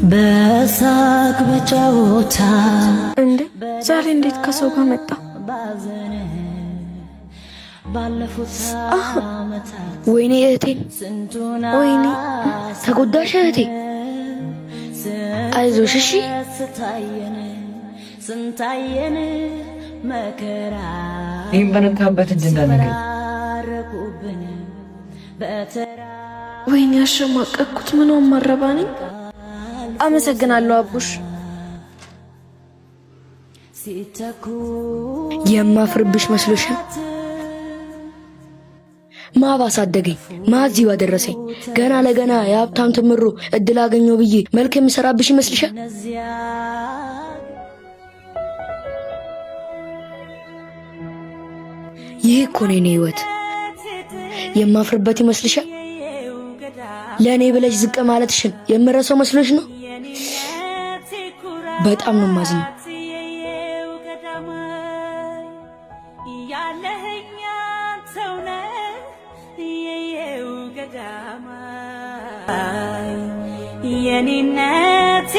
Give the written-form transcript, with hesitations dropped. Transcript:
በሳቅ በጨዋታ እንዴ ዛሬ እንዴት ከሰው ጋር መጣ? ወይኔ እህቴ፣ ወይኔ ተጎዳሽ እህቴ። አይዞሽ እሺ። ስንታየን መከራ ይህም በነካበት እጅ እንዳነገኝ። ወይኔ አሸማቀቅኩት። ምንም ማረባ ነኝ። አመሰግናለሁ አቡሽ። የማፍርብሽ መስሎሻል? ማባስ አደገኝ ማዚው አደረሰኝ። ገና ለገና የሀብታም ትምሩ እድል አገኘው ብዬ መልክ የምሰራብሽ ይመስልሻል? ይህ እኮ ነው የኔ ህይወት። የማፍርበት ይመስልሻል? ለእኔ ብለሽ ዝቅ ማለትሽን የምረሳው መስሎሽ ነው? በጣም ነው ማዝነው። የኔነት